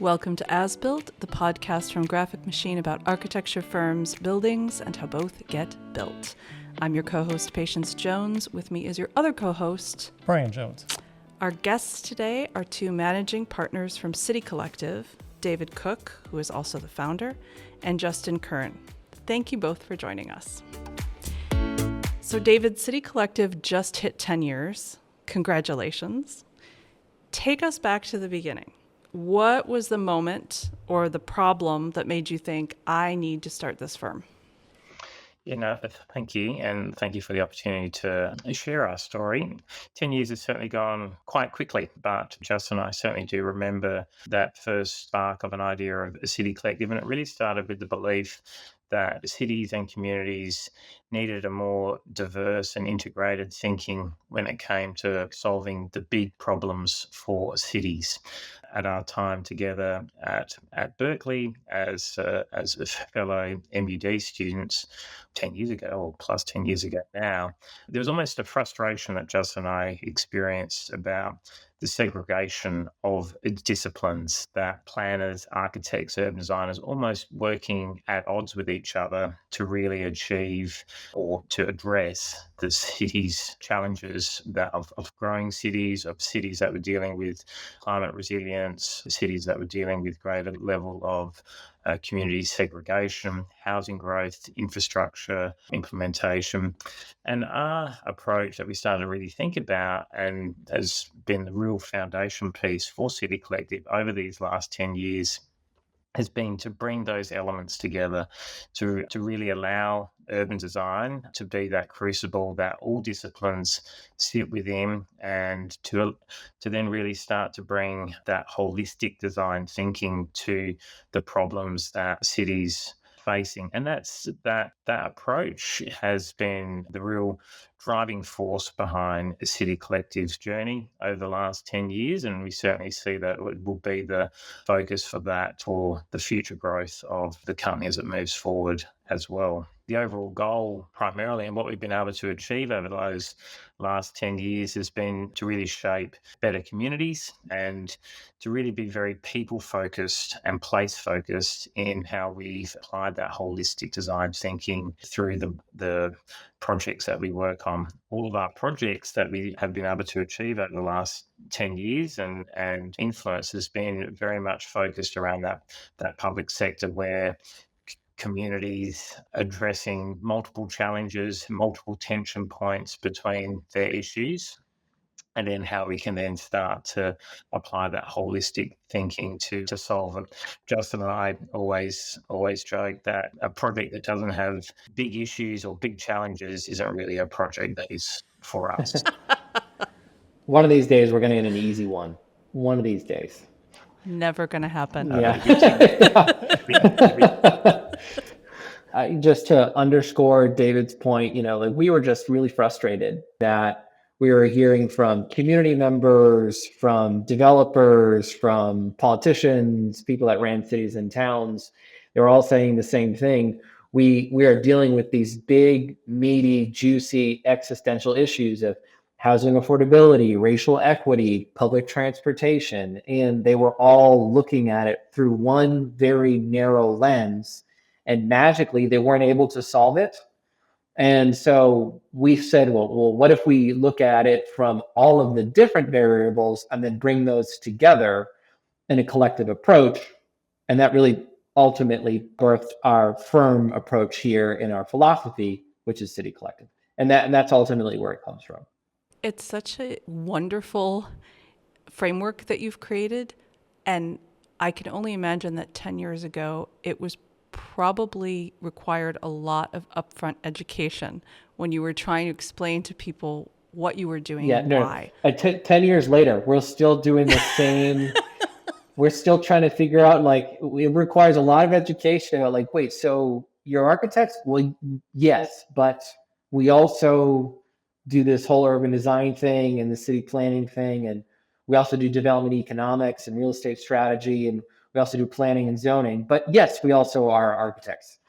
Welcome to As Built, the podcast from Graphic Machine about architecture firms, buildings, and how both get built. I'm your co-host, Patience Jones. With me is your other co-host, Brian Jones. Our guests today are two managing partners from CityCollective, David Cooke, who is also the founder, and Justin Kearnan. Thank you both for joining us. So David, CityCollective just hit 10 years. Congratulations. Take us back to the beginning. What was the moment or the problem that made you think, I need to start this firm? Thank you. And thank you for the opportunity to share our story. 10 years has certainly gone quite quickly, but Justin and I certainly do remember that first spark of an idea of a CityCollective. And it really started with the belief that cities and communities needed a more diverse and integrated thinking when it came to solving the big problems for cities. At our time together at Berkeley as fellow MUD students 10 years ago, or plus 10 years ago now, there was almost a frustration that Justin and I experienced about the segregation of disciplines, that planners, architects, urban designers almost working at odds with each other to really achieve or to address the city's challenges of growing cities, of cities that were dealing with climate resilience, cities that were dealing with greater level of community segregation, housing growth, infrastructure implementation. And our approach that we started to really think about and has been the real foundation piece for CityCollective over these last 10 years has been to bring those elements together to really allow urban design to be that crucible that all disciplines sit within, and to then really start to bring that holistic design thinking to the problems that cities facing. And that approach has been the real driving force behind CityCollective's journey over the last 10 years. And we certainly see that it will be the focus for that for the future growth of the company as it moves forward as well. The overall goal primarily, and what we've been able to achieve over those last 10 years, has been to really shape better communities and to really be very people-focused and place-focused in how we've applied that holistic design thinking through the projects that we work on. All of our projects that we have been able to achieve over the last 10 years and influence has been very much focused around that public sector, where communities addressing multiple challenges, multiple tension points between their issues, and then how we can then start to apply that holistic thinking to solve them. Justin and I always joke that a project that doesn't have big issues or big challenges isn't really a project that is for us. One of these days, we're going to get an easy one. One of these days. Never going to happen. Yeah. Just to underscore David's point, we were just really frustrated that we were hearing from community members, from developers, from politicians, people that ran cities and towns. They were all saying the same thing. We are dealing with these big, meaty, juicy existential issues of housing affordability, racial equity, public transportation, and they were all looking at it through one very narrow lens, and magically they weren't able to solve it. And so we said, well, what if we look at it from all of the different variables and then bring those together in a collective approach? And that really ultimately birthed our firm approach here in our philosophy, which is CityCollective. And that's ultimately where it comes from. It's such a wonderful framework that you've created. And I can only imagine that 10 years ago, it was probably required a lot of upfront education when you were trying to explain to people what you were doing and why. 10 years later, we're still doing the same. We're still trying to figure out, it requires a lot of education. Wait, so you're architects? Well, yes, but we also do this whole urban design thing and the city planning thing. And we also do development economics and real estate strategy. And we also do planning and zoning. But yes, we also are architects.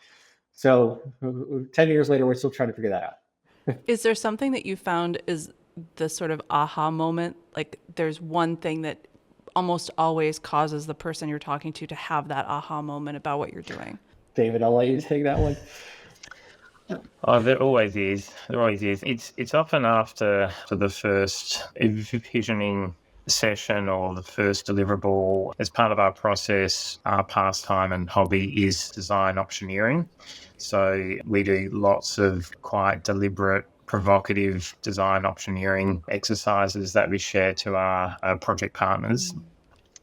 So 10 years later, we're still trying to figure that out. Is there something that you found is the sort of aha moment? Like there's one thing that almost always causes the person you're talking to have that aha moment about what you're doing? David, I'll let you take that one. Oh, there always is. There always is. It's often after the first visioning session or the first deliverable. As part of our process, our pastime and hobby is design optioneering. So we do lots of quite deliberate, provocative design optioneering exercises that we share to our project partners.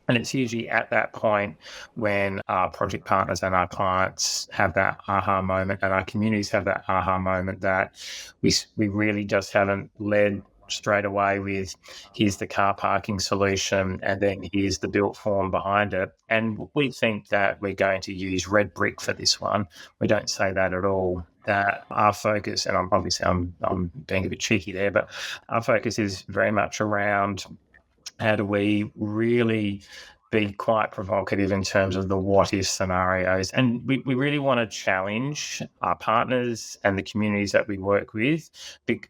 And it's usually at that point when our project partners and our clients have that aha moment, and our communities have that aha moment, that we really just haven't led straight away with here's the car parking solution and then here's the built form behind it. And we think that we're going to use red brick for this one. We don't say that at all. That our focus, and I'm being a bit cheeky there, but our focus is very much around how do we really be quite provocative in terms of the what if scenarios. And we really want to challenge our partners and the communities that we work with,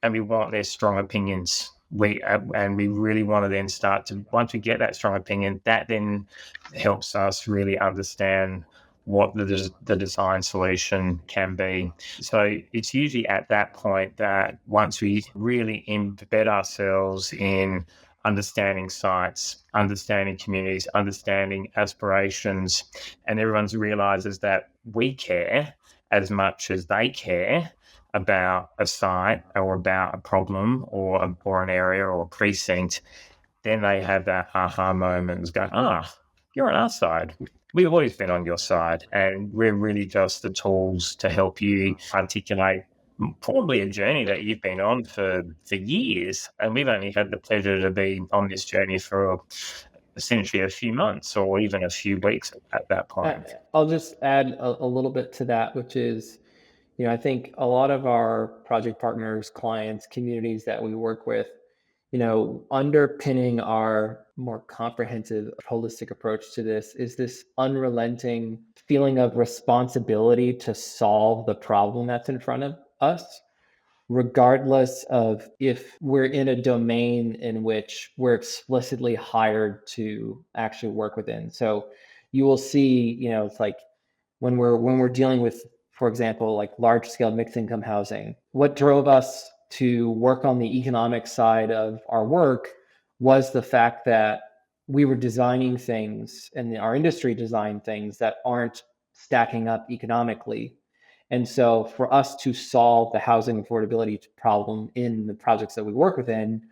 and we want their strong opinions. We really want to then start to, once we get that strong opinion, that then helps us really understand what the design solution can be. So it's usually at that point that once we really embed ourselves in understanding sites, understanding communities, understanding aspirations, and everyone realizes that we care as much as they care about a site or about a problem or an area or a precinct, then they have that aha moment and go, you're on our side. We've always been on your side, and we're really just the tools to help you articulate probably a journey that you've been on for years, and we've only had the pleasure to be on this journey for essentially a few months or even a few weeks at that point. I'll just add a little bit to that, which is, I think a lot of our project partners, clients, communities that we work with, underpinning our more comprehensive, holistic approach to this is this unrelenting feeling of responsibility to solve the problem that's in front of us, regardless of if we're in a domain in which we're explicitly hired to actually work within. So you will see, it's like when we're dealing with, for example, like large scale mixed income housing, what drove us to work on the economic side of our work was the fact that we were designing things, and our industry designed things that aren't stacking up economically. And so for us to solve the housing affordability problem in the projects that we work within,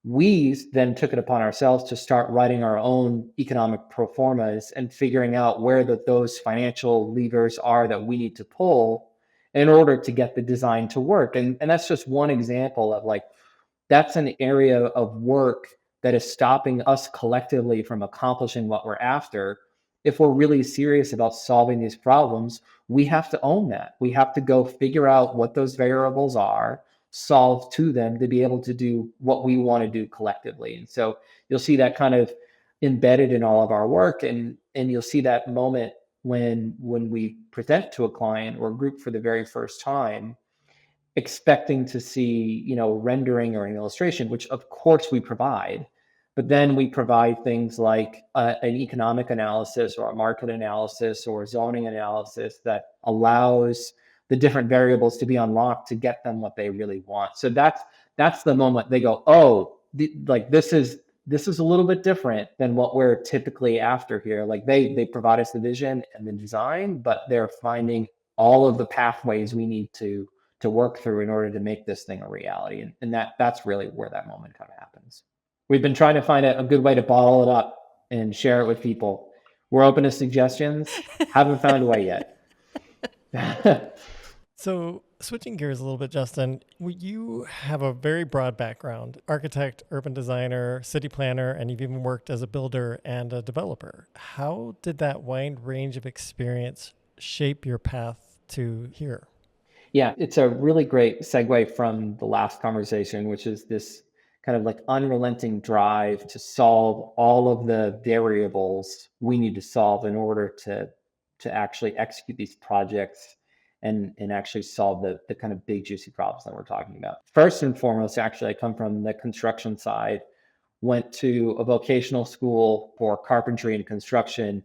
we then took it upon ourselves to start writing our own economic pro formas and figuring out where those financial levers are that we need to pull in order to get the design to work. And that's just one example of, like, that's an area of work that is stopping us collectively from accomplishing what we're after. If we're really serious about solving these problems, we have to own that. We have to go figure out what those variables are, solve to them to be able to do what we want to do collectively. And so you'll see that kind of embedded in all of our work, and you'll see that moment when we present to a client or a group for the very first time, expecting to see, rendering or an illustration, which of course we provide, but then we provide things like an economic analysis or a market analysis or a zoning analysis that allows the different variables to be unlocked to get them what they really want. So that's the moment they go, this is a little bit different than what we're typically after here. Like they provide us the vision and the design, but they're finding all of the pathways we need to work through in order to make this thing a reality. And that's really where that moment kind of happens. We've been trying to find a good way to bottle it up and share it with people. We're open to suggestions. Haven't found a way yet. So switching gears a little bit, Justin, you have a very broad background: architect, urban designer, city planner, and you've even worked as a builder and a developer. How did that wide range of experience shape your path to here? Yeah, it's a really great segue from the last conversation, which is this kind of like unrelenting drive to solve all of the variables we need to solve in order to actually execute these projects and actually solve the kind of big juicy problems that we're talking about. First and foremost, actually, I come from the construction side, went to a vocational school for carpentry and construction,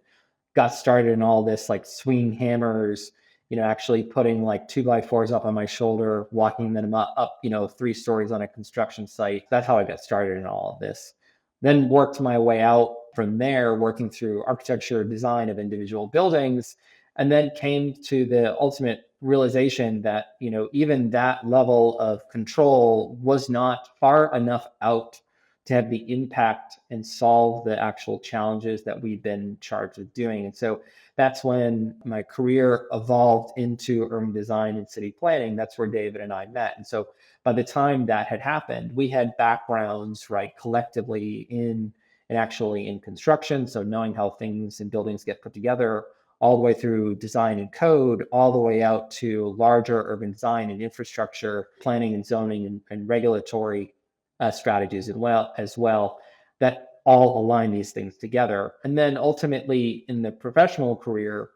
got started in all this, like swinging hammers, actually putting like 2x4s up on my shoulder, walking them up 3 stories on a construction site. That's how I got started in all of this. Then worked my way out from there, working through architecture, design of individual buildings, and then came to the ultimate realization that, even that level of control was not far enough out to have the impact and solve the actual challenges that we've been charged with doing. And so that's when my career evolved into urban design and city planning. That's where David and I met. And so by the time that had happened, we had backgrounds, right, collectively in and actually in construction. So knowing how things and buildings get put together, all the way through design and code, all the way out to larger urban design and infrastructure, planning and zoning and regulatory strategies as well that all align these things together. And then ultimately in the professional career,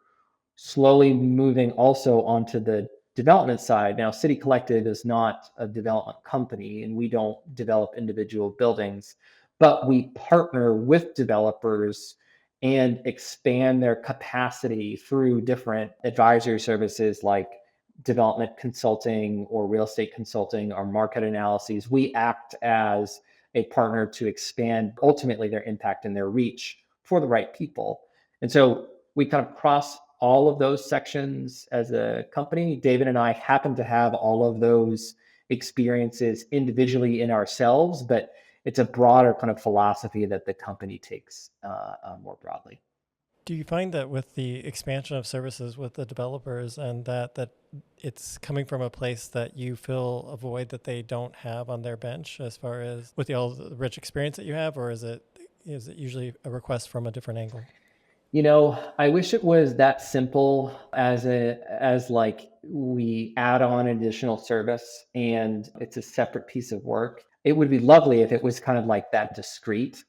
slowly moving also onto the development side. Now, CityCollective is not a development company and we don't develop individual buildings, but we partner with developers and expand their capacity through different advisory services like development consulting or real estate consulting or market analyses. We act as a partner to expand ultimately their impact and their reach for the right people. And so we kind of cross all of those sections as a company. David and I happen to have all of those experiences individually in ourselves, but it's a broader kind of philosophy that the company takes more broadly. Do you find that with the expansion of services with the developers and that it's coming from a place that you fill a void that they don't have on their bench as far as with all the rich experience that you have, or is it usually a request from a different angle? I wish it was that simple as like we add on additional service and it's a separate piece of work. It would be lovely if it was kind of like that discrete.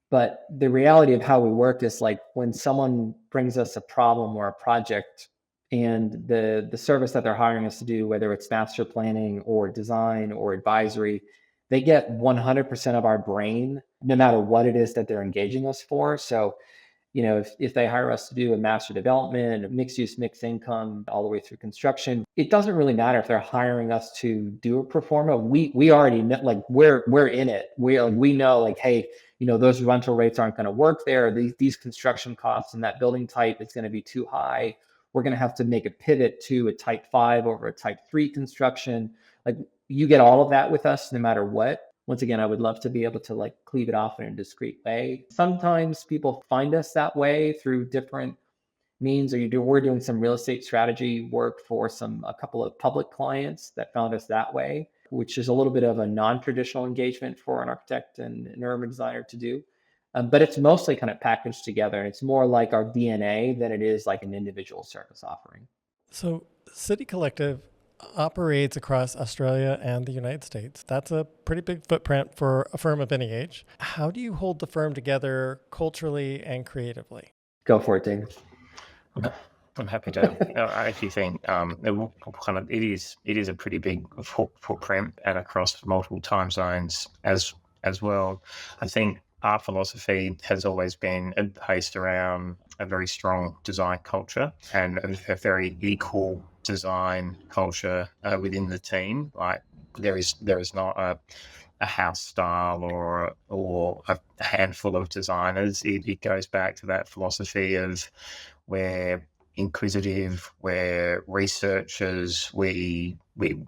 But the reality of how we work is like when someone brings us a problem or a project and the service that they're hiring us to do, whether it's master planning or design or advisory, they get 100% of our brain, no matter what it is that they're engaging us for. So if they hire us to do a master development, a mixed use, mixed income, all the way through construction, it doesn't really matter if they're hiring us to do a pro forma. We already know, like we're in it. We know like, hey, those rental rates aren't going to work there. These construction costs and that building type is going to be too high. We're going to have to make a pivot to a type 5 over a type 3 construction. Like you get all of that with us no matter what. Once again, I would love to be able to like cleave it off in a discrete way. Sometimes people find us that way through different means, we're doing some real estate strategy work for a couple of public clients that found us that way, which is a little bit of a non-traditional engagement for an architect and an urban designer to do. But it's mostly kind of packaged together, and it's more like our DNA than it is like an individual service offering. So CityCollective operates across Australia and the United States. That's a pretty big footprint for a firm of any age. How do you hold the firm together culturally and creatively? Go for it, David. I'm happy to. I actually think it is a pretty big footprint and across multiple time zones as well. I think our philosophy has always been based around a very strong design culture and a very equal design culture within the team. Like there is not a house style or a handful of designers. It goes back to that philosophy of we're inquisitive, we're researchers, we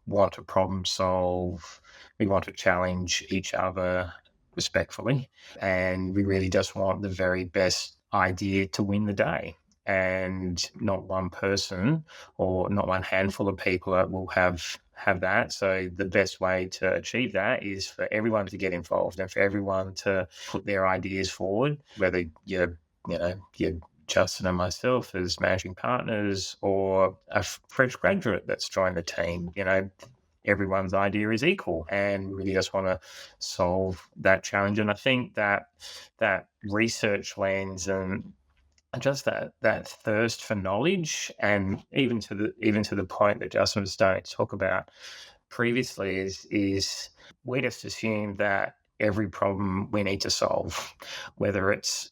want to problem solve, we want to challenge each other respectfully, and we really just want the very best idea to win the day. And not one person or not one handful of people that will have that. So the best way to achieve that is for everyone to get involved and for everyone to put their ideas forward, whether you're Justin and myself as managing partners or a fresh graduate that's joined the team. Everyone's idea is equal and we really just want to solve that challenge. And I think that research lens and just that thirst for knowledge, and even to the point that Justin was starting to talk about previously, is we just assume that every problem we need to solve, whether it's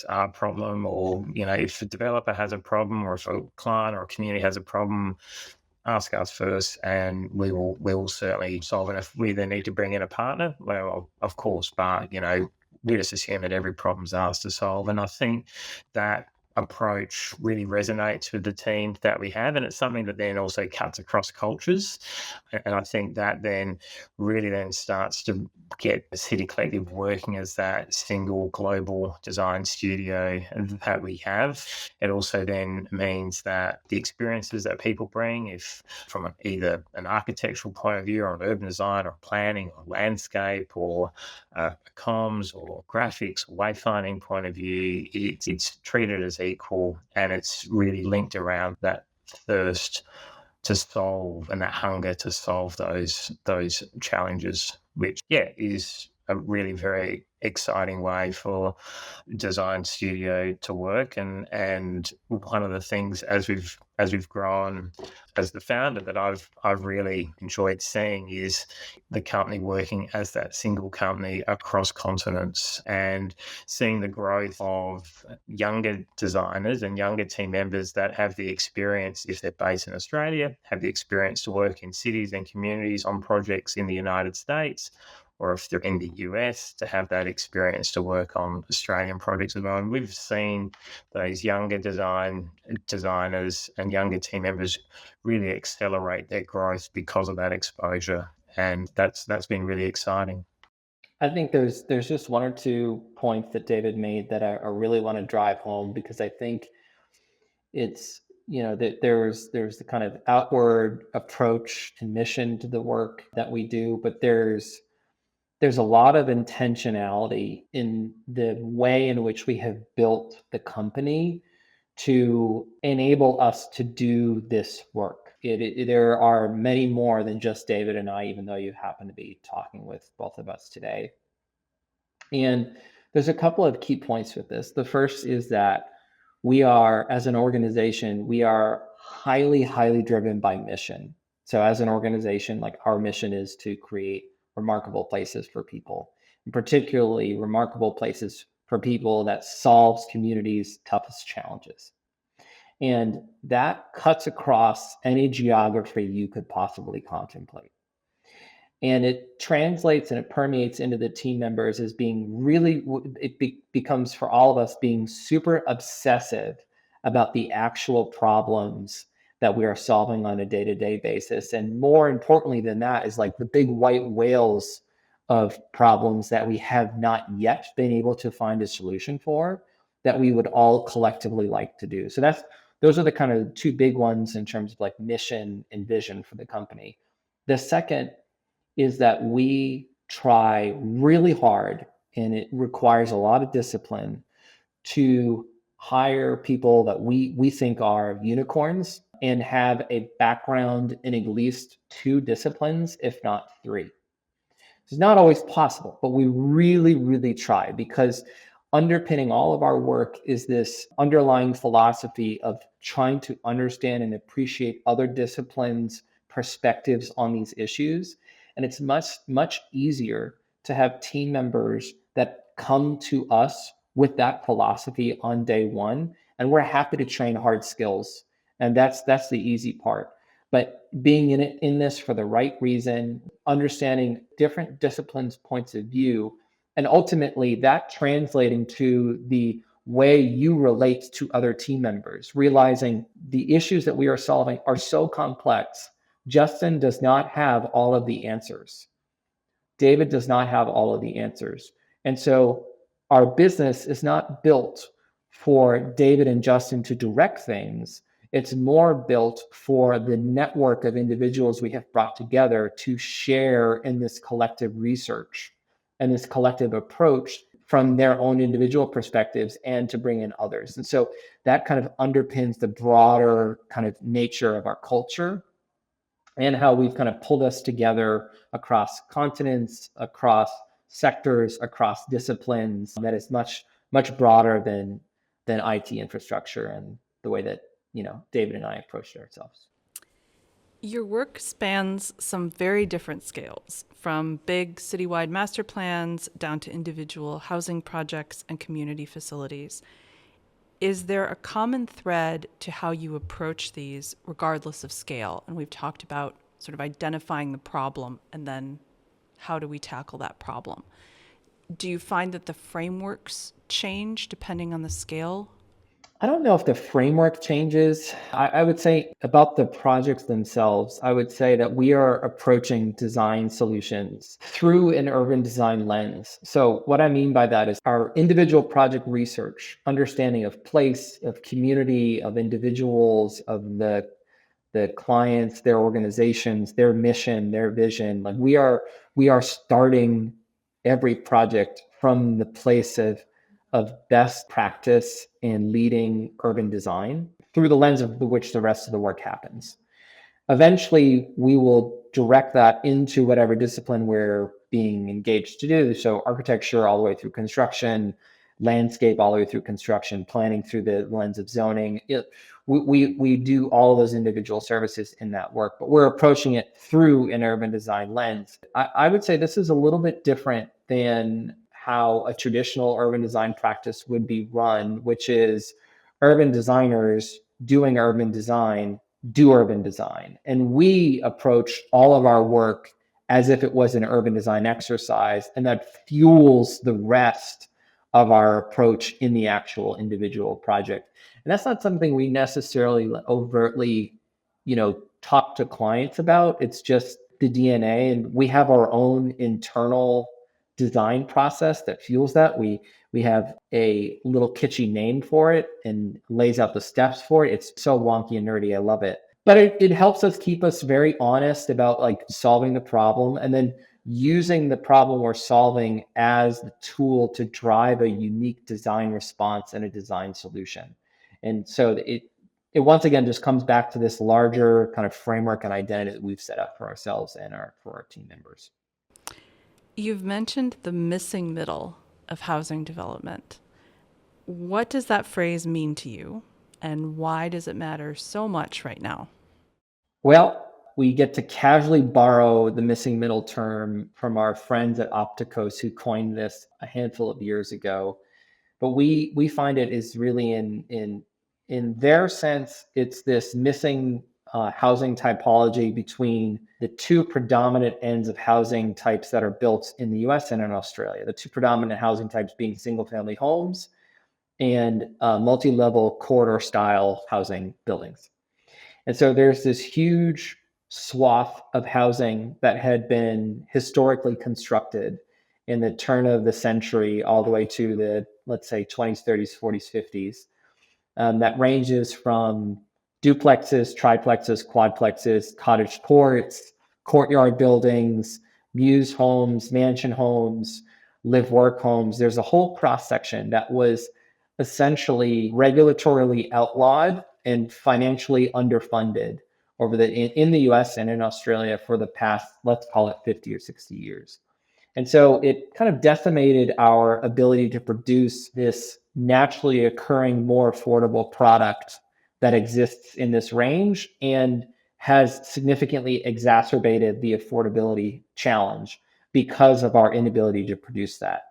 our problem, or if a developer has a problem, or if a client or a community has a problem, ask us first, and we will certainly solve it. If we then need to bring in a partner, well, of course, but we just assume that every problem's ours to solve. And I think that approach really resonates with the team that we have, and it's something that then also cuts across cultures. And I think that then really then starts to get the CityCollective working as that single global design studio that we have. It also then means that the experiences that people bring, if from either an architectural point of view, or an urban design, or planning, or landscape, or comms, or graphics, or wayfinding point of view, it's treated as equal, and it's really linked around that thirst to solve and that hunger to solve those challenges, which is a really very exciting way for design studio to work. And one of the things as we've grown as the founder that I've really enjoyed seeing is the company working as that single company across continents, and seeing the growth of younger designers and younger team members that have the experience, if they're based in Australia, have the experience to work in cities and communities on projects in the United States, or if they're in the US, to have that experience to work on Australian projects as well. And we've seen those younger designers and younger team members really accelerate their growth because of that exposure. And that's been really exciting. I think there's just one or two points that David made that I really want to drive home, because I think it's, that there's the kind of outward approach and mission to the work that we do, but there's a lot of intentionality in the way in which we have built the company to enable us to do this work. There are many more than just David and I, even though you happen to be talking with both of us today. And there's a couple of key points with this. The first is that we are, as an organization, we are highly, highly driven by mission. So as an organization, like, our mission is to create remarkable places for people, and particularly remarkable places for people that solves communities' toughest challenges. And that cuts across any geography you could possibly contemplate. And it translates and it permeates into the team members as being really, becomes for all of us being super obsessive about the actual problems that we are solving on a day-to-day basis. And more importantly than that is like the big white whales of problems that we have not yet been able to find a solution for, that we would all collectively like to do. So those are the kind of two big ones in terms of like mission and vision for the company. The second is that we try really hard, and it requires a lot of discipline, to hire people that we think are unicorns and have a background in at least 2 disciplines, if not 3. It's not always possible, but we really, really try, because underpinning all of our work is this underlying philosophy of trying to understand and appreciate other disciplines' perspectives on these issues. And it's much, much easier to have team members that come to us with that philosophy on day one, and we're happy to train hard skills. And that's the easy part. But being in this for the right reason, understanding different disciplines' points of view, and ultimately that translating to the way you relate to other team members, realizing the issues that we are solving are so complex. Justin does not have all of the answers. David does not have all of the answers. And so our business is not built for David and Justin to direct things. It's more built for the network of individuals we have brought together to share in this collective research and this collective approach from their own individual perspectives, and to bring in others. And so that kind of underpins the broader kind of nature of our culture, and how we've kind of pulled us together across continents, across sectors, across disciplines, that is much, much broader than IT infrastructure and the way that, David and I approached it ourselves. Your work spans some very different scales, from big citywide master plans down to individual housing projects and community facilities. Is there a common thread to how you approach these, regardless of scale? And we've talked about sort of identifying the problem and then how do we tackle that problem? Do you find that the frameworks change depending on the scale? I don't know if the framework changes. I would say about the projects themselves, I would say that we are approaching design solutions through an urban design lens. So what I mean by that is our individual project research, understanding of place, of community, of individuals, of the clients, their organizations, their mission, their vision. Like we are starting every project from the place of best practice in leading urban design through the lens of which the rest of the work happens. Eventually, we will direct that into whatever discipline we're being engaged to do. So architecture all the way through construction, landscape all the way through construction, planning through the lens of zoning. We do all of those individual services in that work, but we're approaching it through an urban design lens. I would say this is a little bit different than how a traditional urban design practice would be run, which is urban designers doing urban design, do urban design. And we approach all of our work as if it was an urban design exercise, and that fuels the rest of our approach in the actual individual project. And that's not something we necessarily overtly, talk to clients about. It's just the DNA, and we have our own internal design process that fuels that. We have a little kitschy name for it and lays out the steps for it. It's so wonky and nerdy. I love it. But it helps us keep us very honest about like solving the problem and then using the problem we're solving as the tool to drive a unique design response and a design solution. And so it once again just comes back to this larger kind of framework and identity that we've set up for ourselves and for our team members. You've mentioned the missing middle of housing development. What does that phrase mean to you, and why does it matter so much right now? Well, we get to casually borrow the missing middle term from our friends at Opticos who coined this a handful of years ago. But we find it is really in their sense, it's this missing housing typology between the two predominant ends of housing types that are built in the US and in Australia. The two predominant housing types being single family homes and multi-level corridor style housing buildings. And so there's this huge swath of housing that had been historically constructed in the turn of the century all the way to the, let's say, 20s, 30s, 40s, 50s. That ranges from duplexes, triplexes, quadplexes, cottage courts, courtyard buildings, muse homes, mansion homes, live work homes. There's a whole cross section that was essentially regulatorily outlawed and financially underfunded in the US and in Australia for the past, let's call it 50 or 60 years. And so it kind of decimated our ability to produce this naturally occurring, more affordable product that exists in this range and has significantly exacerbated the affordability challenge because of our inability to produce that.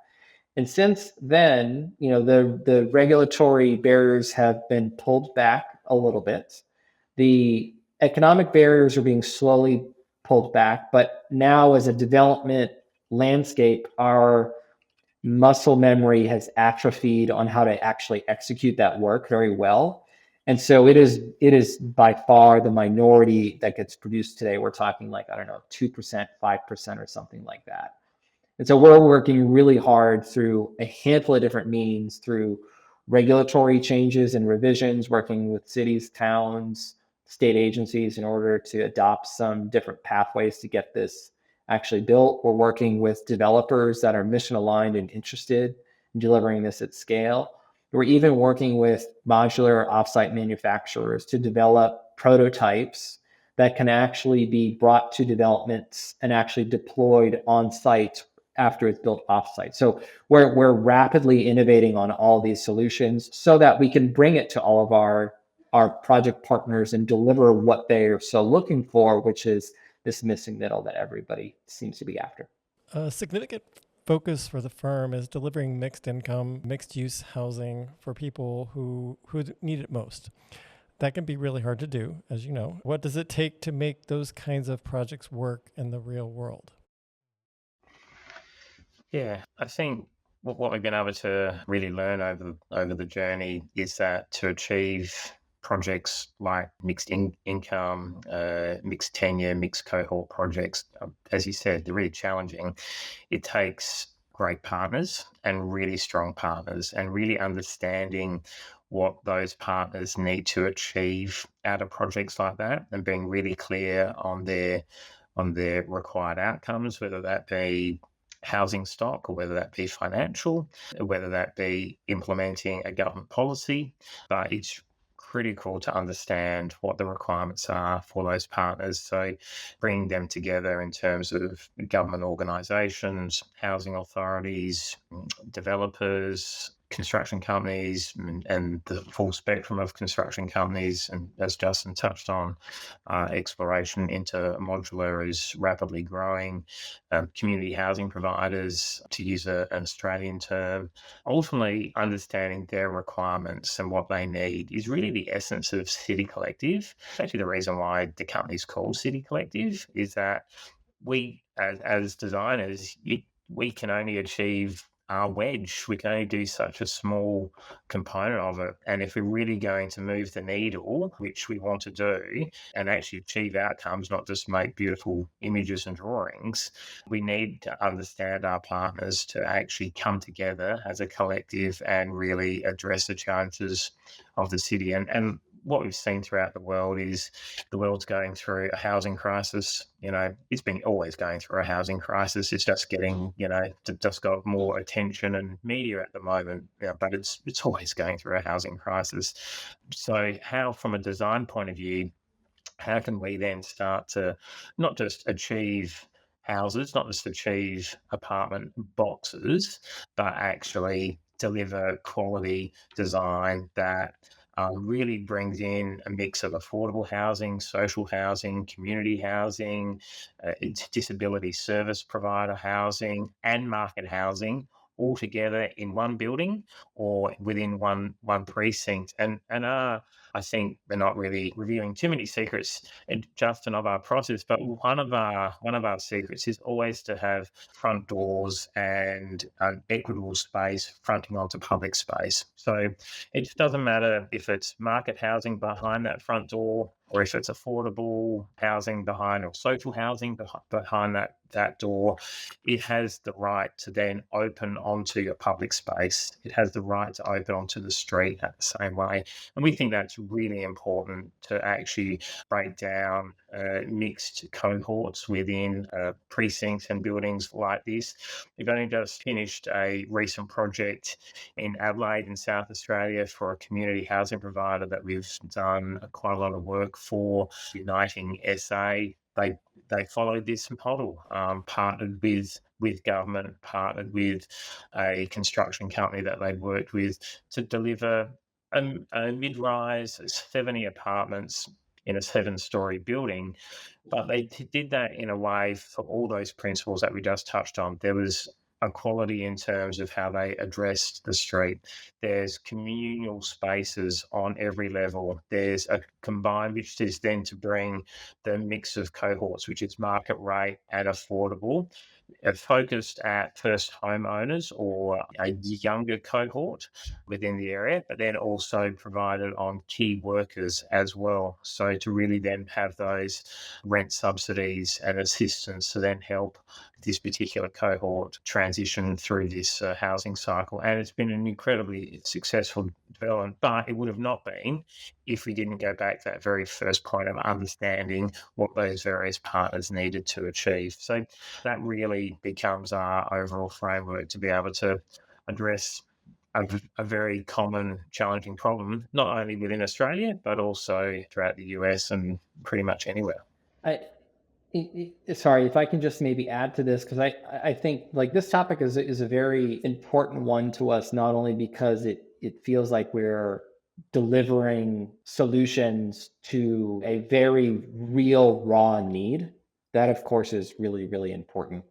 And since then, the regulatory barriers have been pulled back a little bit. The economic barriers are being slowly pulled back, but now as a development landscape, our muscle memory has atrophied on how to actually execute that work very well. And so it is by far the minority that gets produced today. We're talking like, 2%, 5% or something like that. And so we're working really hard through a handful of different means, through regulatory changes and revisions, working with cities, towns, state agencies in order to adopt some different pathways to get this actually built. We're working with developers that are mission aligned and interested in delivering this at scale. We're even working with modular offsite manufacturers to develop prototypes that can actually be brought to developments and actually deployed on site after it's built offsite. So we're rapidly innovating on all these solutions so that we can bring it to all of our our project partners and deliver what they're so looking for, which is this missing middle that everybody seems to be after. A significant focus for the firm is delivering mixed income, mixed use housing for people who need it most. That can be really hard to do, as you know. What does it take to make those kinds of projects work in the real world? Yeah, I think what we've been able to really learn over the journey is that to achieve projects like income, mixed tenure, mixed cohort projects, as you said, they're really challenging. It takes great partners and really strong partners, and really understanding what those partners need to achieve out of projects like that, and being really clear on their required outcomes, whether that be housing stock, or whether that be financial, whether that be implementing a government policy. But it's critical to understand what the requirements are for those partners. So bringing them together in terms of government organisations, housing authorities, developers, construction companies, and the full spectrum of construction companies. And as Justin touched on, exploration into modular is rapidly growing. Community housing providers, to use an Australian term, ultimately understanding their requirements and what they need is really the essence of CityCollective. Actually, the reason why the company's called CityCollective is that we, as designers, we can only achieve our wedge. We can only do such a small component of it. And if we're really going to move the needle, which we want to do, and actually achieve outcomes, not just make beautiful images and drawings, we need to understand our partners to actually come together as a collective and really address the challenges of the city. And what we've seen throughout the world is the world's going through a housing crisis. It's been always going through a housing crisis. It's just getting, just got more attention and media at the moment, but it's always going through a housing crisis. So how, from a design point of view, how can we then start to not just achieve houses, not just achieve apartment boxes, but actually deliver quality design that really brings in a mix of affordable housing, social housing, community housing, disability service provider housing, and market housing, all together in one building or within one precinct. And I think we're not really revealing too many secrets, Justin, of our process, but one of our secrets is always to have front doors and equitable space fronting onto public space. So it doesn't matter if it's market housing behind that front door, or if it's affordable housing behind, or social housing behind that door. It has the right to then open onto your public space. It has the right to open onto the street at the same way. And we think that's really important to actually break down mixed cohorts within precincts and buildings like this. We've only just finished a recent project in Adelaide in South Australia for a community housing provider that we've done quite a lot of work for, Uniting SA. They followed this model, partnered with government, partnered with a construction company that they'd worked with to deliver a mid-rise 70 apartments in a 7-story building. But they did that in a way for all those principles that we just touched on. There was equality in terms of how they addressed the street. There's communal spaces on every level. There's a combined, which is then to bring the mix of cohorts, which is market rate and affordable, focused at first homeowners or a younger cohort within the area, but then also provided on key workers as well. So to really then have those rent subsidies and assistance to then help this particular cohort transition through this housing cycle. And it's been an incredibly successful development, but it would have not been if we didn't go back to that very first point of understanding what those various partners needed to achieve. So that really becomes our overall framework to be able to address a very common, challenging problem, not only within Australia, but also throughout the US and pretty much anywhere. Sorry, if I can just maybe add to this, because I think like this topic is a very important one to us, not only because it feels like we're delivering solutions to a very real raw need. That, of course, is really, really important.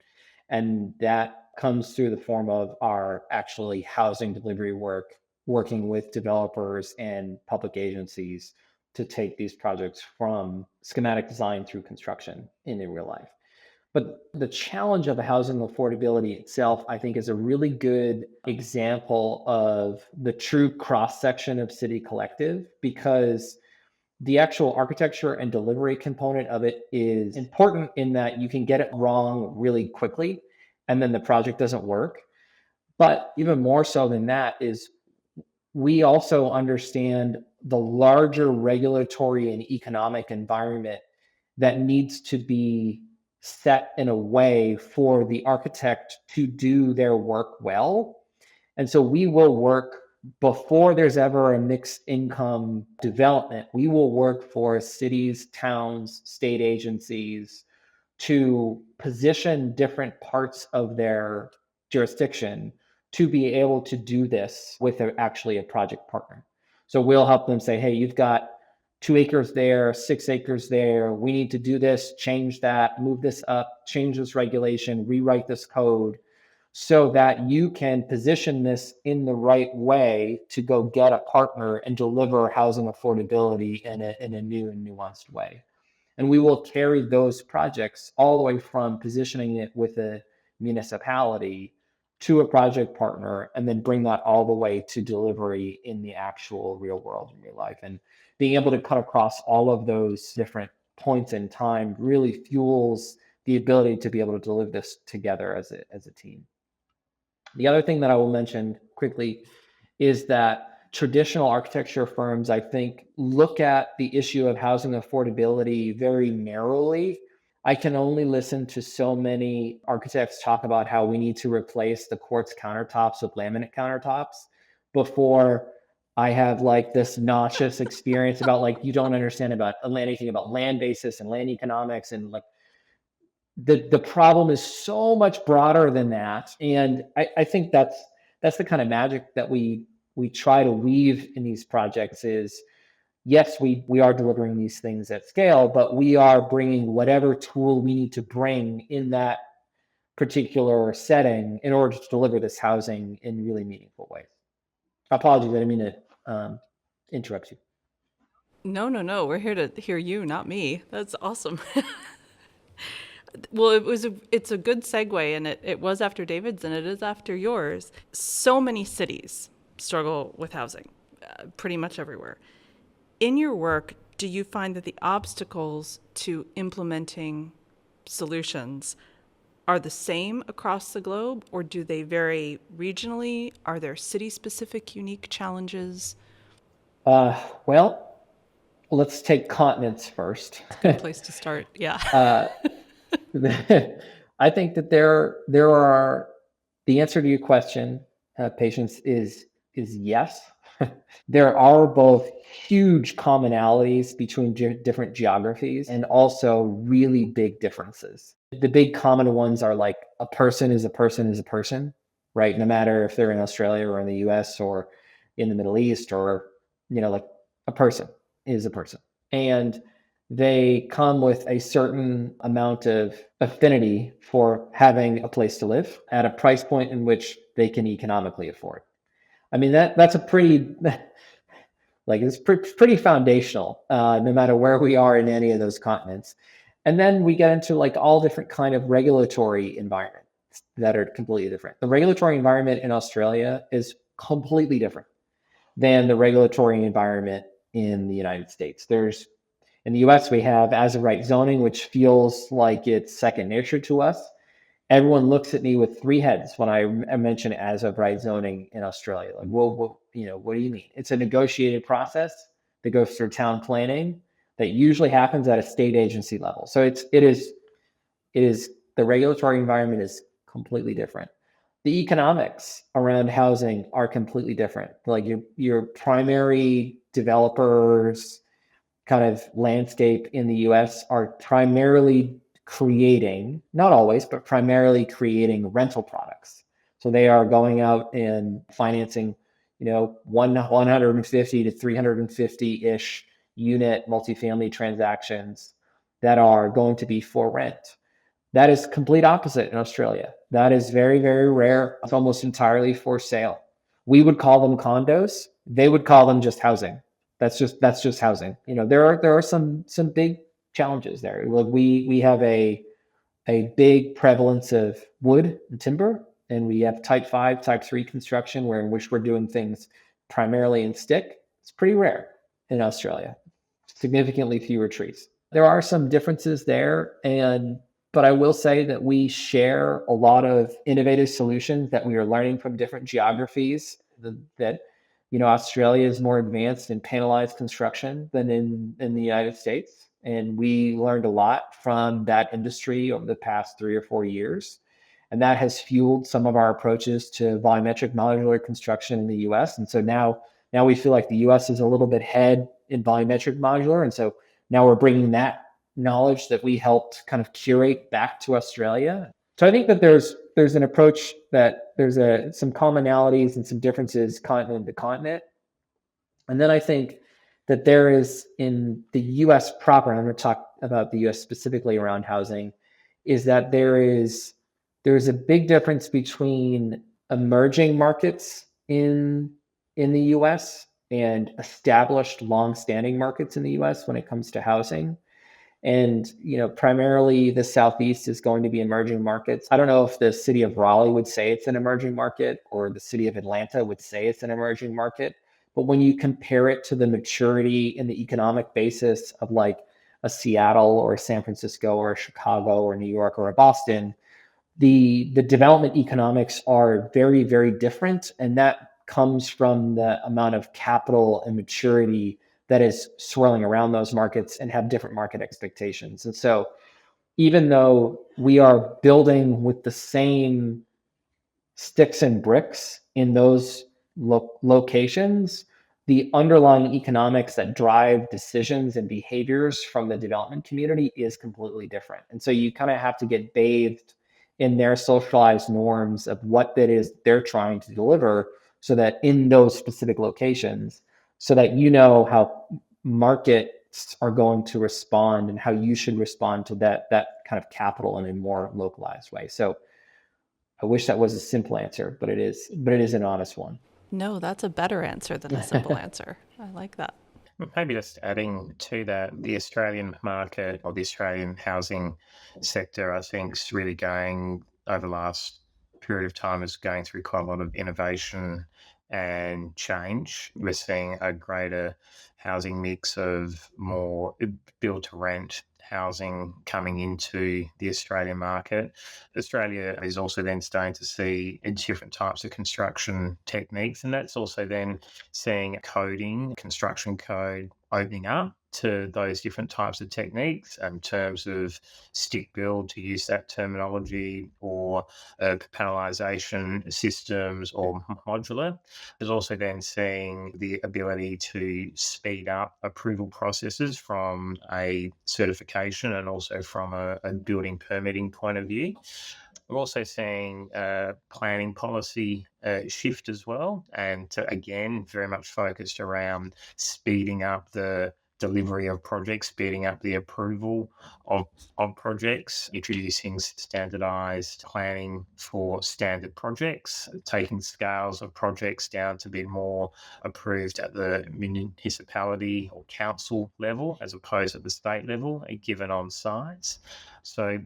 And that comes through the form of our actually housing delivery work, working with developers and public agencies to take these projects from schematic design through construction in real life. But the challenge of housing affordability itself, I think, is a really good example of the true cross section of CityCollective, because the actual architecture and delivery component of it is important in that you can get it wrong really quickly and then the project doesn't work. But even more so than that is we also understand the larger regulatory and economic environment that needs to be set in a way for the architect to do their work well. And so we will work before there's ever a mixed income development. We will work for cities, towns, state agencies to position different parts of their jurisdiction to be able to do this with actually a project partner. So we'll help them say, hey, you've got 2 acres there, 6 acres there. We need to do this, change that, move this up, change this regulation, rewrite this code so that you can position this in the right way to go get a partner and deliver housing affordability in a new and nuanced way. And we will carry those projects all the way from positioning it with a municipality to a project partner, and then bring that all the way to delivery in the actual real world, in real life. And being able to cut across all of those different points in time really fuels the ability to be able to deliver this together as a team. The other thing that I will mention quickly is that traditional architecture firms, I think, look at the issue of housing affordability very narrowly. I can only listen to so many architects talk about how we need to replace the quartz countertops with laminate countertops before I have like this nauseous experience about like, you don't understand about anything about land basis and land economics, and like the problem is so much broader than that. And I think that's the kind of magic that we try to weave in these projects is, yes, we are delivering these things at scale, but we are bringing whatever tool we need to bring in that particular setting in order to deliver this housing in really meaningful ways. Apologies, I didn't mean to interrupt you. No. We're here to hear you, not me. That's awesome. Well, it's a good segue, and it was after David's, and it is after yours. So many cities struggle with housing, pretty much everywhere. In your work, do you find that the obstacles to implementing solutions are the same across the globe, or do they vary regionally? Are there city-specific unique challenges? Well, let's take continents first. Good place to start, yeah. I think that there are, the answer to your question, Patience, is yes. There are both huge commonalities between different geographies and also really big differences. The big common ones are like a person is a person is a person, right? No matter if they're in Australia or in the US or in the Middle East, or, like a person is a person. And they come with a certain amount of affinity for having a place to live at a price point in which they can economically afford. I mean, that's a pretty, like, it's pretty foundational, no matter where we are in any of those continents. And then we get into like all different kind of regulatory environments that are completely different. The regulatory environment in Australia is completely different than the regulatory environment in the United States. In the US, we have as of right zoning, which feels like it's second nature to us. Everyone looks at me with 3 heads when I mention as of right zoning in Australia. Like, well, what do you mean? It's a negotiated process that goes through town planning that usually happens at a state agency level. So it is the regulatory environment is completely different. The economics around housing are completely different. Like your primary developers kind of landscape in the US are primarily creating, not always, but primarily creating rental products. So they are going out and financing, 150 to 350-ish unit multifamily transactions that are going to be for rent. That is complete opposite in Australia. That is very, very rare. It's almost entirely for sale. We would call them condos. They would call them just housing. That's just housing. There are some big challenges there. Like we have a big prevalence of wood and timber, and we have type 5, type 3 construction in which we're doing things primarily in stick. It's pretty rare in Australia. Significantly fewer trees. There are some differences there, but I will say that we share a lot of innovative solutions that we are learning from different geographies. That Australia is more advanced in panelized construction than in the United States. And we learned a lot from that industry over the past 3 or 4 years. And that has fueled some of our approaches to volumetric modular construction in the US. And so now we feel like the US is a little bit ahead in volumetric modular. And so now we're bringing that knowledge that we helped kind of curate back to Australia. So I think that there's an approach that there's some commonalities and some differences continent to continent. And then I think that there is in the US proper, and I'm going to talk about the US specifically around housing, is that there's a big difference between emerging markets in the US and established long-standing markets in the US when it comes to housing. And, primarily the Southeast is going to be emerging markets. I don't know if the city of Raleigh would say it's an emerging market or the city of Atlanta would say it's an emerging market. But when you compare it to the maturity and the economic basis of like a Seattle or a San Francisco or a Chicago or New York or a Boston, the development economics are very, very different. And that comes from the amount of capital and maturity that is swirling around those markets and have different market expectations. And so even though we are building with the same sticks and bricks in those locations, the underlying economics that drive decisions and behaviors from the development community is completely different. And so you kind of have to get bathed in their socialized norms of what that is they're trying to deliver, so that in those specific locations, so that how markets are going to respond and how you should respond to that kind of capital in a more localized way. So I wish that was a simple answer, but it is an honest one. No, that's a better answer than a simple answer. I like that. Maybe just adding to that, the Australian market or the Australian housing sector, I think, is really going over the last period of time is going through quite a lot of innovation and change. We're seeing a greater housing mix of more build to rent housing coming into the Australian market. Australia is also then starting to see different types of construction techniques, and that's also then seeing coding, construction code opening up to those different types of techniques in terms of stick build, to use that terminology, or panelization systems or modular. There's also then seeing the ability to speed up approval processes from a certification and also from a building permitting point of view. We're also seeing planning policy shift as well, and again, very much focused around speeding up the delivery of projects, speeding up the approval of projects, introducing standardized planning for standard projects, taking scales of projects down to be more approved at the municipality or council level as opposed to the state level, given on size. So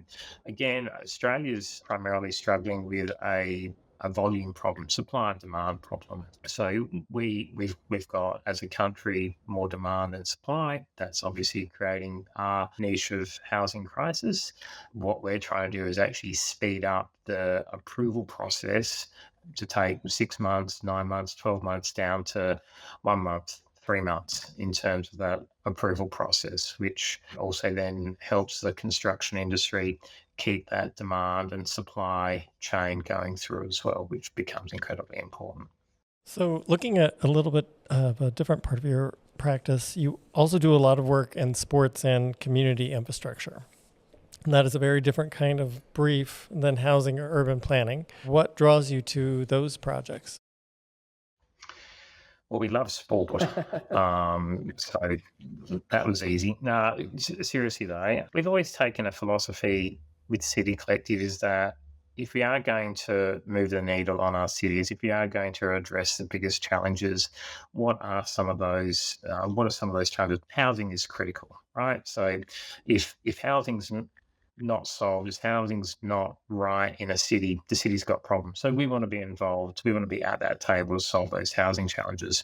again, Australia's primarily struggling with a volume problem, supply and demand problem. So we've got, as a country, more demand than supply. That's obviously creating our niche of housing crisis. What we're trying to do is actually speed up the approval process to take 6 months, 9 months, 12 months down to 1 month, 3 months in terms of that approval process, which also then helps the construction industry keep that demand and supply chain going through as well, which becomes incredibly important. So looking at a little bit of a different part of your practice, you also do a lot of work in sports and community infrastructure. And that is a very different kind of brief than housing or urban planning. What draws you to those projects? Well, we love sport. So that was easy. No, seriously though, we've always taken a philosophy with City Collective is that if we are going to move the needle on our cities, if we are going to address the biggest challenges, what are some of those? What are some of those challenges? Housing is critical, right? So if housing's not solved, if housing's not right in a city, the city's got problems. So we want to be involved. We want to be at that table to solve those housing challenges.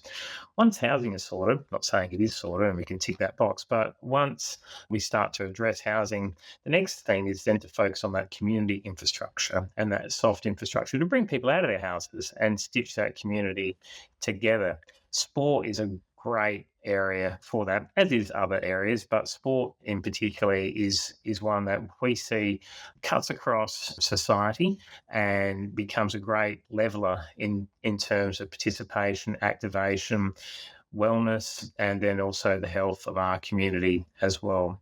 Once housing is sorted, not saying it is sorted and we can tick that box, but once we start to address housing, the next thing is then to focus on that community infrastructure and that soft infrastructure to bring people out of their houses and stitch that community together. Sport is a great area for that, as is other areas, but sport in particular is one that we see cuts across society and becomes a great leveler in terms of participation, activation, wellness, and then also the health of our community as well.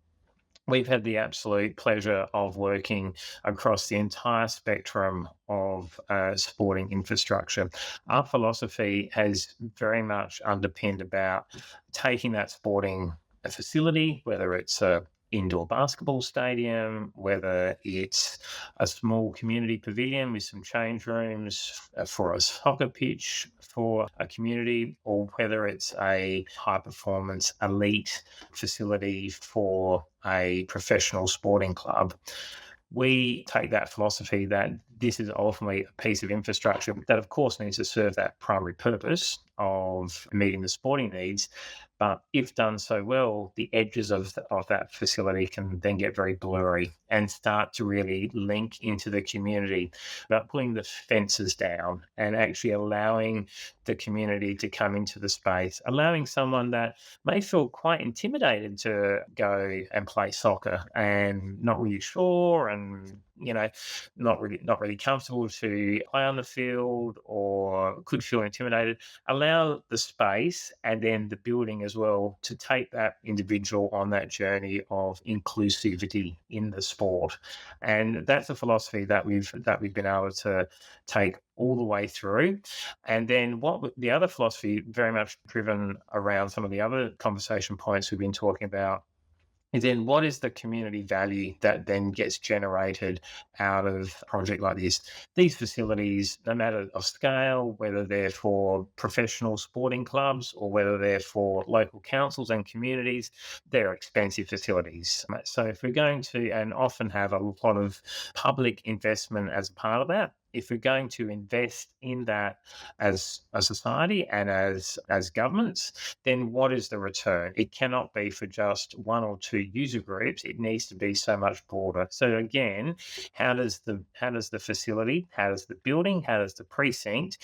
We've had the absolute pleasure of working across the entire spectrum of sporting infrastructure. Our philosophy has very much underpinned about taking that sporting facility, whether it's a indoor basketball stadium, whether it's a small community pavilion with some change rooms for a soccer pitch for a community, or whether it's a high performance elite facility for a professional sporting club. We take that philosophy that this is ultimately a piece of infrastructure that, of course, needs to serve that primary purpose of meeting the sporting needs. But if done so well, the edges of that facility can then get very blurry and start to really link into the community. About pulling the fences down and actually allowing the community to come into the space, allowing someone that may feel quite intimidated to go and play soccer and not really sure and not really comfortable to play on the field or could feel intimidated, allow the space and then the building as well to take that individual on that journey of inclusivity in the sport. And that's a philosophy that we've been able to take all the way through. And then the other philosophy, very much driven around some of the other conversation points we've been talking about, is then what is the community value that then gets generated out of a project like this? These facilities, no matter of scale, whether they're for professional sporting clubs or whether they're for local councils and communities, they're expensive facilities. So if we're going to, and often have a lot of public investment as a part of that, if we're going to invest in that as a society and as governments, then what is the return? It cannot be for just one or two user groups. It needs to be so much broader. So again, how does the facility, how does the building, how does the precinct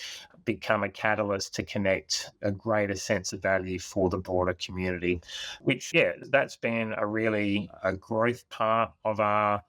become a catalyst to connect a greater sense of value for the broader community? Which, that's been a growth part of our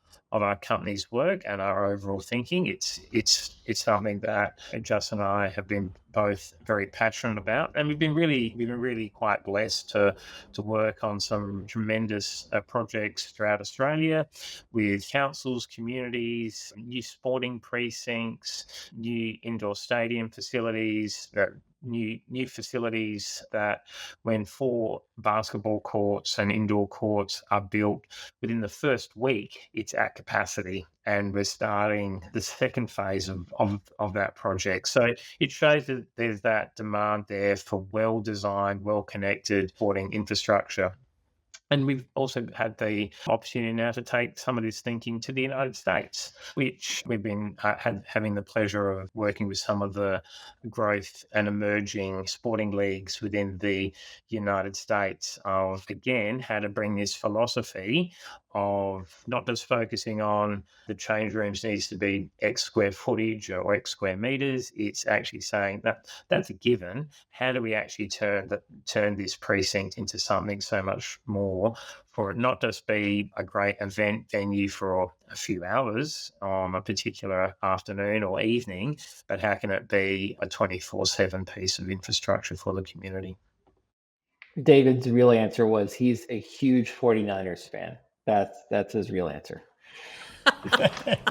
company's work and our overall thinking. It's something that Justin and I have been both very passionate about, and we've been really quite blessed to work on some tremendous projects throughout Australia with councils, communities, new sporting precincts, new indoor stadium facilities, new facilities that when 4 basketball courts and indoor courts are built within the first week, it's at capacity. And we're starting the second phase of that project. So it shows that there's that demand there for well-designed, well-connected sporting infrastructure. And we've also had the opportunity now to take some of this thinking to the United States, which we've been having the pleasure of working with some of the growth and emerging sporting leagues within the United States of, again, how to bring this philosophy of not just focusing on the change rooms needs to be X square footage or X square meters. It's actually saying that that's a given. How do we actually turn this precinct into something so much more, for it not just be a great event venue for a few hours on a particular afternoon or evening, but how can it be a 24/7 piece of infrastructure for the community? David's real answer was he's a huge 49ers fan. That's his real answer.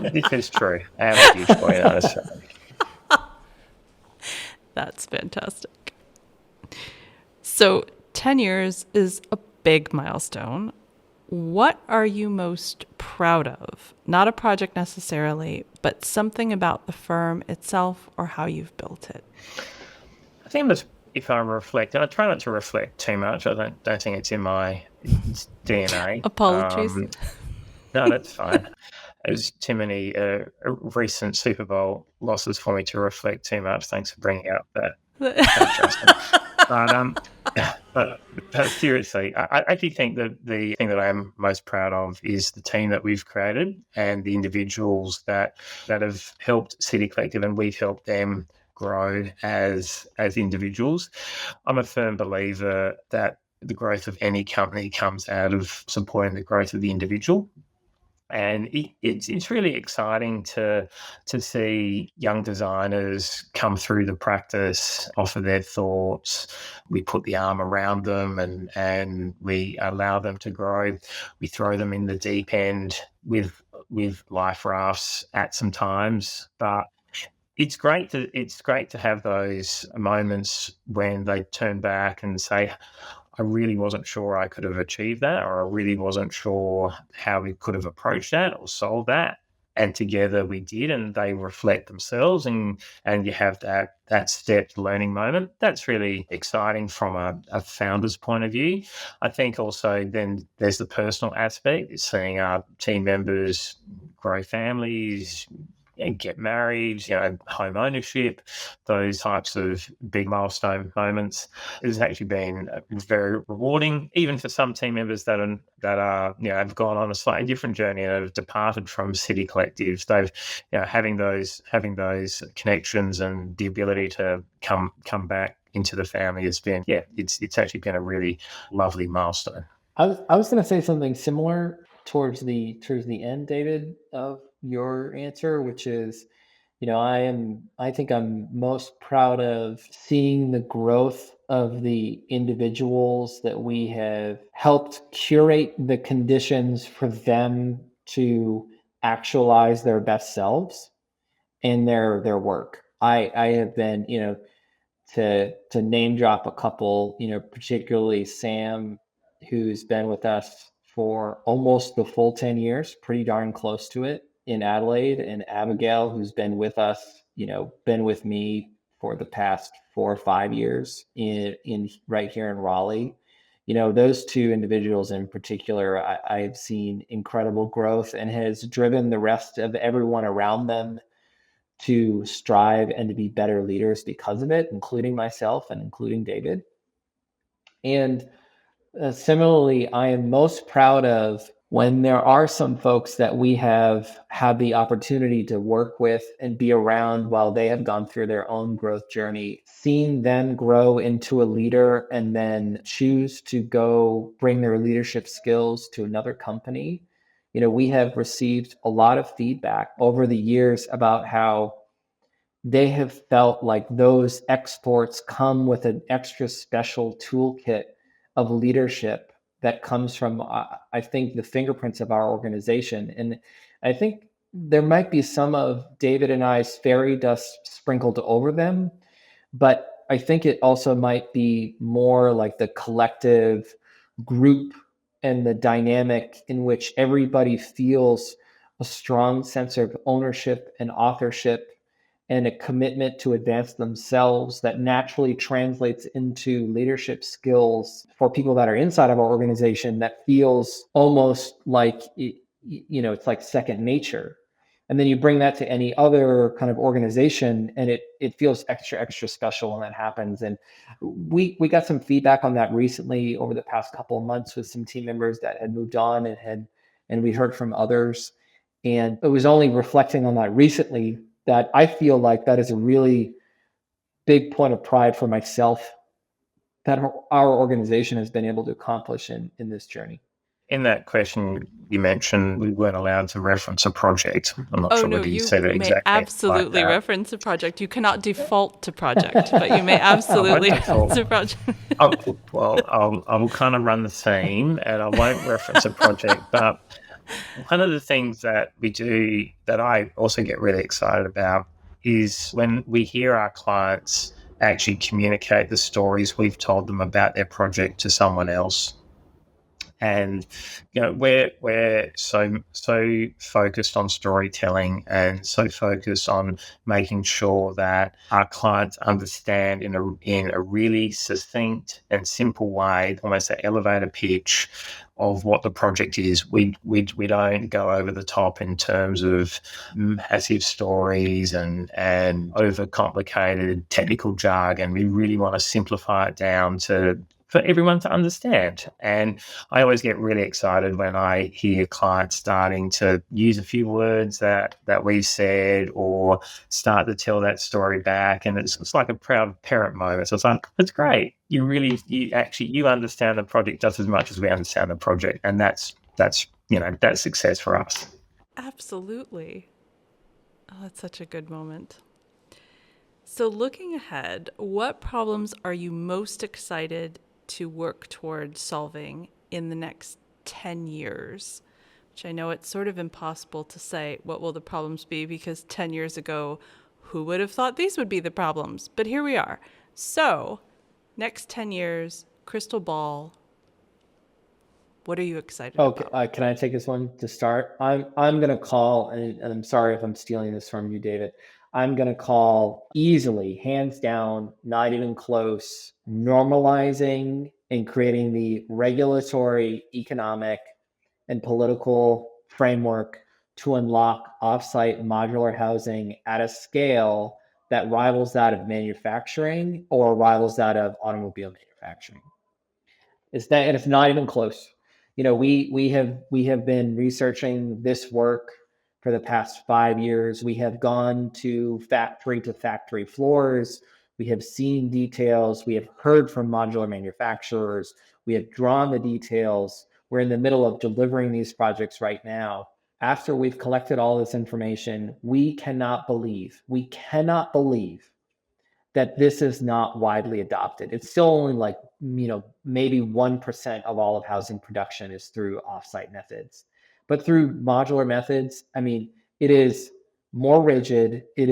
This is true. I am a huge 49ers fan. That's fantastic. So 10 years is a big milestone. What are you most proud of? Not a project necessarily, but something about the firm itself or how you've built it. I think that's, if I reflect, and I try not to reflect too much. I don't think it's in my DNA. Apologies. No, that's fine. There's too many recent Super Bowl losses for me to reflect too much. Thanks for bringing up that Justin. But seriously, I actually think that the thing that I am most proud of is the team that we've created and the individuals that have helped CityCollective, and we've helped them grow as individuals. I'm a firm believer that the growth of any company comes out of supporting the growth of the individual. And it's really exciting to see young designers come through the practice, offer their thoughts. We put the arm around them and we allow them to grow. We throw them in the deep end with life rafts at some times, but it's great to have those moments when they turn back and say, I really wasn't sure I could have achieved that, or I really wasn't sure how we could have approached that or solved that. And together we did, and they reflect themselves, and you have that stepped learning moment. That's really exciting from a founder's point of view. I think also then there's the personal aspect. It's seeing our team members grow families and get married, home ownership, those types of big milestone moments. It has actually been very rewarding, even for some team members that are have gone on a slightly different journey and have departed from CityCollectives. They've having those connections and the ability to come back into the family has been it's actually been a really lovely milestone. I was going to say something similar towards the end, David, of your answer, which is, I think I'm most proud of seeing the growth of the individuals that we have helped curate the conditions for them to actualize their best selves in their work. I have been, to name drop a couple, particularly Sam, who's been with us for almost the full 10 years, pretty darn close to it in Adelaide, and Abigail, who's been with us, been with me for the past 4 or 5 years in right here in Raleigh. Those two individuals in particular, I've seen incredible growth and has driven the rest of everyone around them to strive and to be better leaders because of it, including myself and including David. And similarly, I am most proud of when there are some folks that we have had the opportunity to work with and be around while they have gone through their own growth journey, seeing them grow into a leader and then choose to go bring their leadership skills to another company. We have received a lot of feedback over the years about how they have felt like those exports come with an extra special toolkit of leadership that comes from, I think, the fingerprints of our organization. And I think there might be some of David and I's fairy dust sprinkled over them, but I think it also might be more like the collective group and the dynamic in which everybody feels a strong sense of ownership and authorship and a commitment to advance themselves that naturally translates into leadership skills for people that are inside of our organization that feels almost like, it's like second nature. And then you bring that to any other kind of organization and it feels extra special when that happens. And we got some feedback on that recently over the past couple of months with some team members that had moved on and we heard from others. And it was only reflecting on that recently that I feel like that is a really big point of pride for myself that our organization has been able to accomplish in this journey. In that question you mentioned, we weren't allowed to reference a project. I'm not sure whether you said it exactly. You may absolutely reference a project. You cannot default to project, but you may absolutely reference a project. I will kind of run the theme and I won't reference a project, but one of the things that we do that I also get really excited about is when we hear our clients actually communicate the stories we've told them about their project to someone else. And we're so focused on storytelling and so focused on making sure that our clients understand in a really succinct and simple way, almost an elevator pitch of what the project is. We don't go over the top in terms of massive stories and overcomplicated technical jargon. We really want to simplify it down for everyone to understand. And I always get really excited when I hear clients starting to use a few words that we've said or start to tell that story back. And it's like a proud parent moment. So it's like, it's great. You understand the project just as much as we understand the project. And that's success for us. Absolutely. Oh, that's such a good moment. So looking ahead, what problems are you most excited to work towards solving in the next 10 years? Which I know it's sort of impossible to say what will the problems be, because 10 years ago, who would have thought these would be the problems? But here we are. So next 10 years, crystal ball, what are you excited about? Okay, can I take this one to start? I'm going to call, and I'm sorry if I'm stealing this from you, David. I'm going to call easily, hands down, not even close, normalizing and creating the regulatory, economic, and political framework to unlock offsite modular housing at a scale that rivals that of manufacturing or rivals that of automobile manufacturing. It's not even close. We have been researching this work for the past 5 years. We have gone to factory floors. We have seen details. We have heard from modular manufacturers. We have drawn the details. We're in the middle of delivering these projects right now. After we've collected all this information, we cannot believe that this is not widely adopted. It's still only maybe 1% of all of housing production is through offsite methods. But through modular methods, it is more rigid. It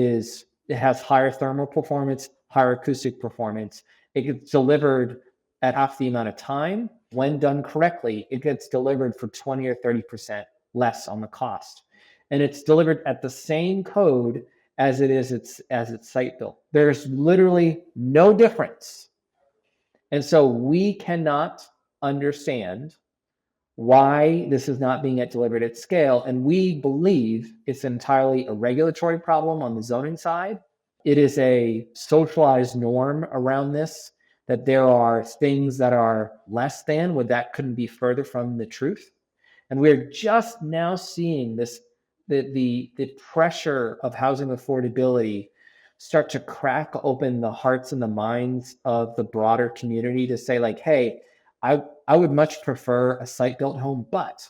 has higher thermal performance, higher acoustic performance. It gets delivered at half the amount of time. When done correctly, it gets delivered for 20 or 30% less on the cost. And it's delivered at the same code as it's site built. There's literally no difference. And so we cannot understand why this is not being delivered at scale. And we believe it's entirely a regulatory problem on the zoning side. It is a socialized norm around this, that there are things that are less than, where that couldn't be further from the truth. And we're just now seeing this, the pressure of housing affordability start to crack open the hearts and the minds of the broader community to say, like, hey, I would much prefer a site-built home, but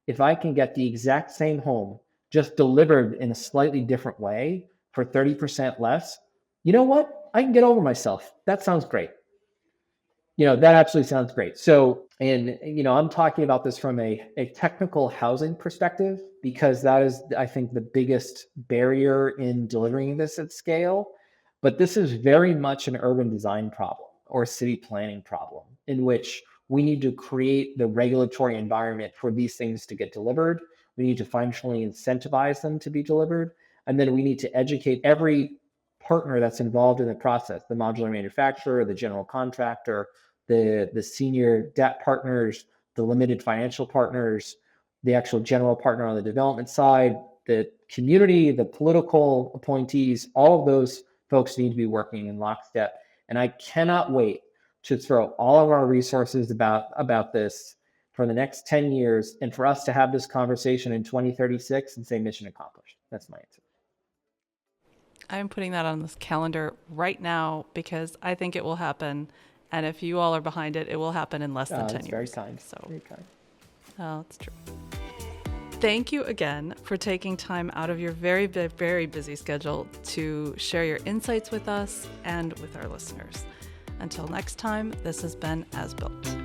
if I can get the exact same home just delivered in a slightly different way for 30% less, you know what? I can get over myself. That sounds great. That absolutely sounds great. So, and I'm talking about this from a technical housing perspective, because that is, I think, the biggest barrier in delivering this at scale. But this is very much an urban design problem or city planning problem, in which we need to create the regulatory environment for these things to get delivered. We need to functionally incentivize them to be delivered. And then we need to educate every partner that's involved in the process, the modular manufacturer, the general contractor, the senior debt partners, the limited financial partners, the actual general partner on the development side, the community, the political appointees. All of those folks need to be working in lockstep. And I cannot wait to throw all of our resources about this for the next 10 years, and for us to have this conversation in 2036 and say mission accomplished. That's my answer. I'm putting that on this calendar right now, because I think it will happen. And if you all are behind it, it will happen in less than 10 years. Very kind. So, very kind. Oh, that's true. Thank you again for taking time out of your very, very busy schedule to share your insights with us and with our listeners. Until next time, this has been As Built.